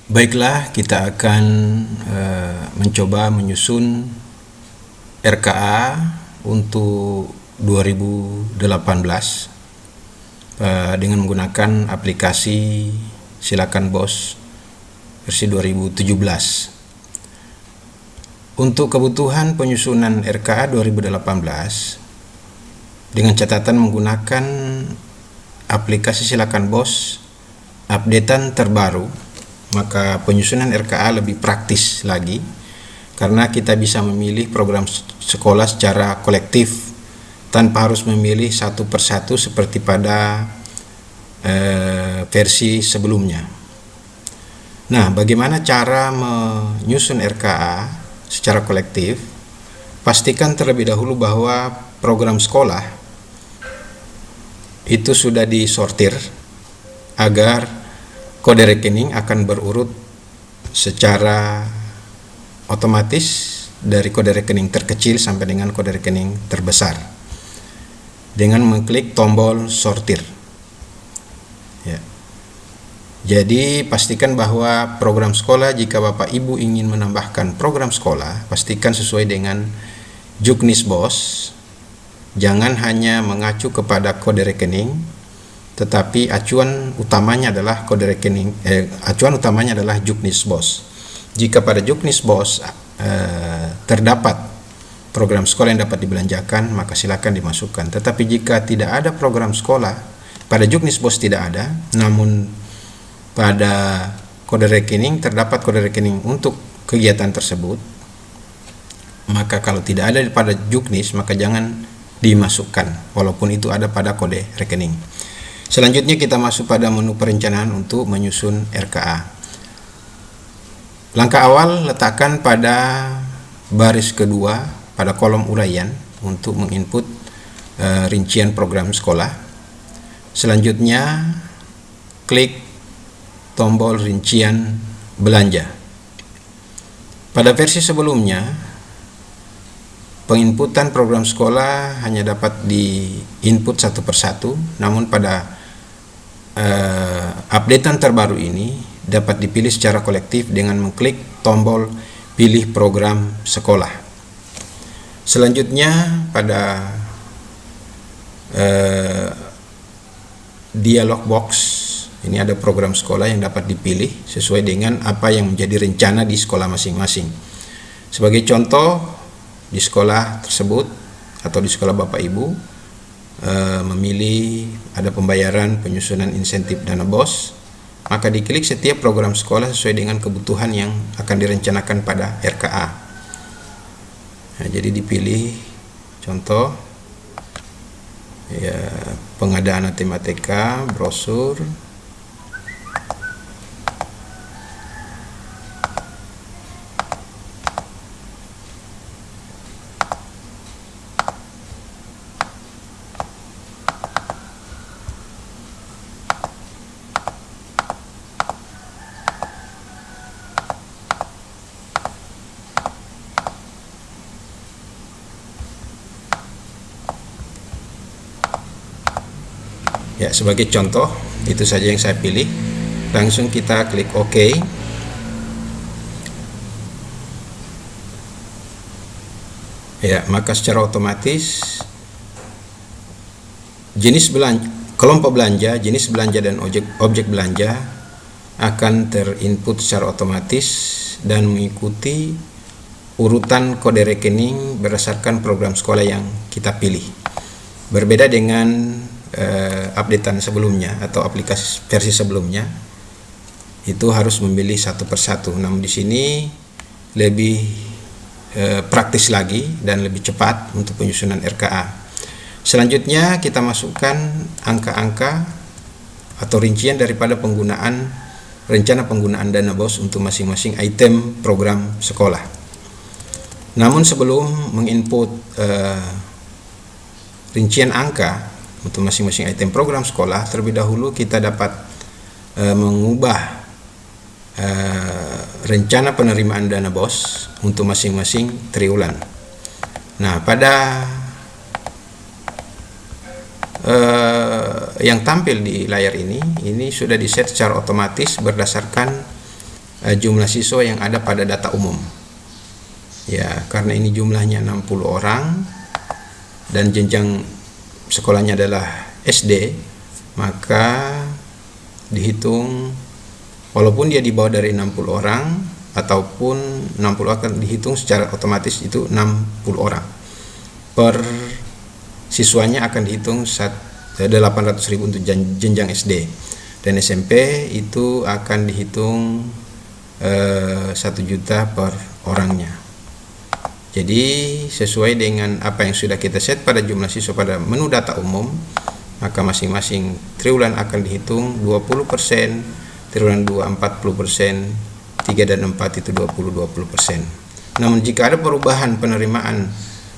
Baiklah, kita akan mencoba menyusun RKA untuk 2018 dengan menggunakan aplikasi Silakan Bos versi 2017. Untuk kebutuhan penyusunan RKA 2018 dengan catatan menggunakan aplikasi Silakan Bos updatean terbaru, maka penyusunan RKA lebih praktis lagi karena kita bisa memilih program sekolah secara kolektif tanpa harus memilih satu persatu seperti pada versi sebelumnya. Nah, bagaimana cara menyusun RKA secara kolektif? Pastikan terlebih dahulu bahwa program sekolah itu sudah disortir agar kode rekening akan berurut secara otomatis dari kode rekening terkecil sampai dengan kode rekening terbesar dengan mengklik tombol sortir. Ya. Jadi pastikan bahwa program sekolah, jika Bapak Ibu ingin menambahkan program sekolah, pastikan sesuai dengan Juknis Bos. Jangan hanya mengacu kepada kode rekening, tetapi acuan utamanya adalah Juknis Bos. Jika pada Juknis Bos terdapat program sekolah yang dapat dibelanjakan, maka silakan dimasukkan. Tetapi jika tidak ada program sekolah, pada Juknis Bos tidak ada, namun pada kode rekening terdapat kode rekening untuk kegiatan tersebut, maka kalau tidak ada pada Juknis, maka jangan dimasukkan walaupun itu ada pada kode rekening. Selanjutnya kita masuk pada menu perencanaan untuk menyusun RKA. Langkah awal letakkan pada baris kedua pada kolom uraian untuk menginput rincian program sekolah. Selanjutnya klik tombol rincian belanja. Pada versi sebelumnya, penginputan program sekolah hanya dapat diinput satu persatu, namun pada updatean terbaru ini dapat dipilih secara kolektif dengan mengklik tombol pilih program sekolah. Selanjutnya pada dialog box ini ada program sekolah yang dapat dipilih sesuai dengan apa yang menjadi rencana di sekolah masing-masing. Sebagai contoh, di sekolah tersebut atau di sekolah Bapak Ibu memilih ada pembayaran penyusunan insentif dana BOS, maka diklik setiap program sekolah sesuai dengan kebutuhan yang akan direncanakan pada RKA. Nah, jadi dipilih contoh ya, pengadaan matematika, brosur, ya, sebagai contoh itu saja yang saya pilih. Langsung kita klik OK. Ya, maka secara otomatis jenis belanja, kelompok belanja, jenis belanja dan objek belanja akan terinput secara otomatis dan mengikuti urutan kode rekening berdasarkan program sekolah yang kita pilih. Berbeda dengan updatean sebelumnya atau aplikasi versi sebelumnya, itu harus memilih satu persatu. Namun di sini lebih praktis lagi dan lebih cepat untuk penyusunan RKA. Selanjutnya kita masukkan angka-angka atau rincian daripada rencana penggunaan dana BOS untuk masing-masing item program sekolah. Namun sebelum menginput rincian angka untuk masing-masing item program sekolah, terlebih dahulu kita dapat mengubah rencana penerimaan dana BOS untuk masing-masing triwulan. Nah, pada yang tampil di layar ini sudah di-set secara otomatis berdasarkan jumlah siswa yang ada pada data umum. Ya, karena ini jumlahnya 60 orang dan jenjang sekolahnya adalah SD, maka dihitung walaupun dia di bawah dari 60 orang ataupun 60 akan dihitung secara otomatis itu 60 orang. Per siswanya akan dihitung 800.000 untuk jenjang SD, dan SMP itu akan dihitung 1 juta per orangnya. Jadi sesuai dengan apa yang sudah kita set pada jumlah siswa pada menu data umum, maka masing-masing triwulan akan dihitung 20%, triwulan 2 40%, 3 dan 4 itu 20%. Namun jika ada perubahan penerimaan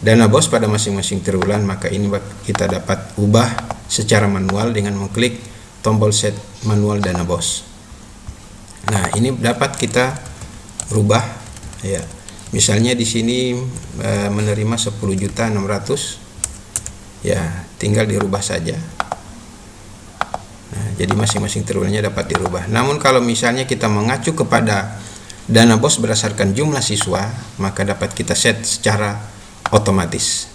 dana BOS pada masing-masing triwulan, maka ini kita dapat ubah secara manual dengan mengklik tombol set manual dana BOS. Nah, ini dapat kita rubah ya. Misalnya di sini menerima 10.600.000 ya, tinggal dirubah saja. Nah, jadi masing-masing triwulannya dapat dirubah. Namun kalau misalnya kita mengacu kepada dana BOS berdasarkan jumlah siswa, maka dapat kita set secara otomatis.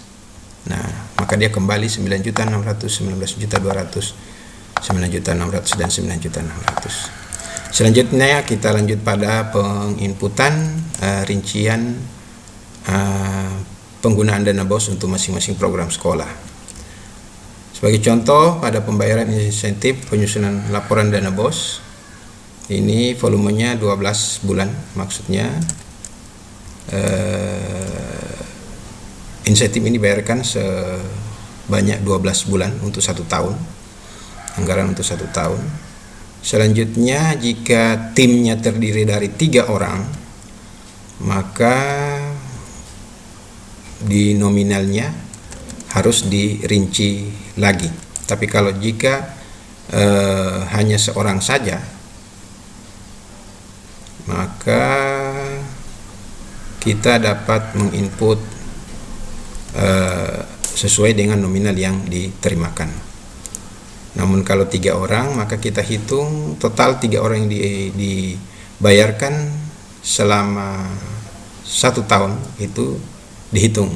Nah, maka dia kembali 9.600.000, 19.200.000, 9.600.000 dan 9.600.000. Selanjutnya kita lanjut pada penginputan rincian penggunaan dana BOS untuk masing-masing program sekolah. Sebagai contoh, pada pembayaran insentif penyusunan laporan dana BOS, ini volumenya 12 bulan, maksudnya insentif ini dibayarkan sebanyak 12 bulan untuk 1 tahun, anggaran untuk 1 tahun. Selanjutnya, jika timnya terdiri dari 3 orang, maka di nominalnya harus dirinci lagi. Tapi kalau jika hanya seorang saja, maka kita dapat menginput sesuai dengan nominal yang diterimakan. Namun kalau 3 orang, maka kita hitung total 3 orang yang dibayarkan selama 1 tahun itu dihitung.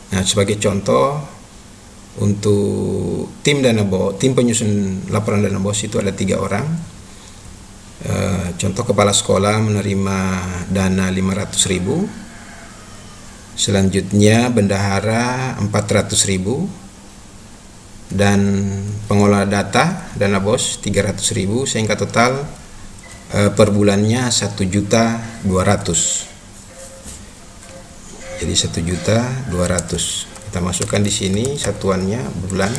Nah, sebagai contoh, untuk tim dana BOS, tim penyusun laporan dana BOS itu ada 3 orang. Contoh, kepala sekolah menerima dana 500.000, selanjutnya bendahara 400.000, dan pengelola data dana BOS 300.000, sehingga total per bulannya 1.200.000. Jadi 1.200.000 kita masukkan di sini satuannya bulan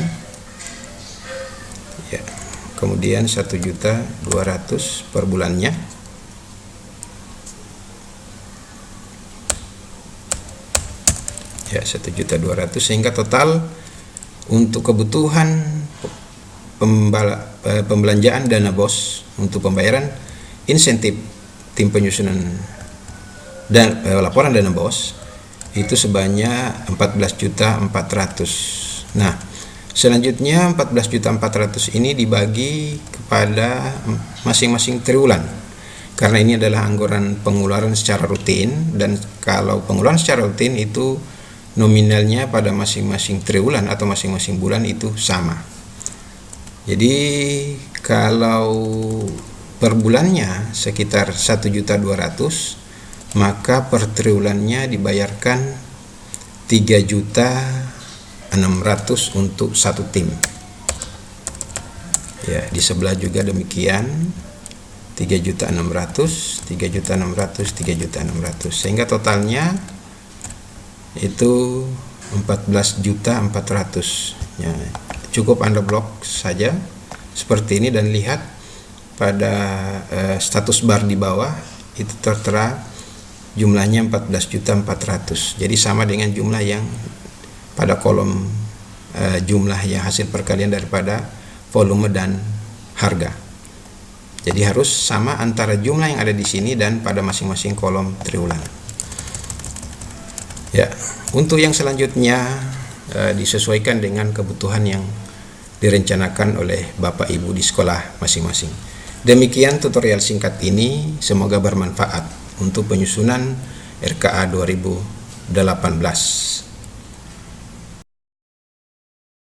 ya, kemudian 1.200.000 per bulannya. Ya, 1.200.000, sehingga total untuk kebutuhan pembelanjaan dana BOS untuk pembayaran insentif tim penyusunan dan laporan dana BOS itu sebanyak 14.400.000. Nah, selanjutnya 14.400.000 ini dibagi kepada masing-masing triwulan, karena ini adalah anggaran pengeluaran secara rutin, dan kalau pengeluaran secara rutin itu nominalnya pada masing-masing triwulan atau masing-masing bulan itu sama. Jadi kalau per bulannya sekitar 1.200.000, maka per triwulannya dibayarkan 3.600.000 untuk 1 tim. Ya, di sebelah juga demikian, 3.600.000, 3.600.000, 3.600.000, sehingga totalnya itu 14.400.000. Ya, cukup Anda blok saja seperti ini dan lihat pada status bar di bawah itu tertera jumlahnya 14.400.000. Jadi sama dengan jumlah yang pada kolom jumlah yang hasil perkalian daripada volume dan harga. Jadi harus sama antara jumlah yang ada di sini dan pada masing-masing kolom triwulan. Ya, untuk yang selanjutnya disesuaikan dengan kebutuhan yang direncanakan oleh Bapak Ibu di sekolah masing-masing. Demikian tutorial singkat ini, semoga bermanfaat untuk penyusunan RKA 2018.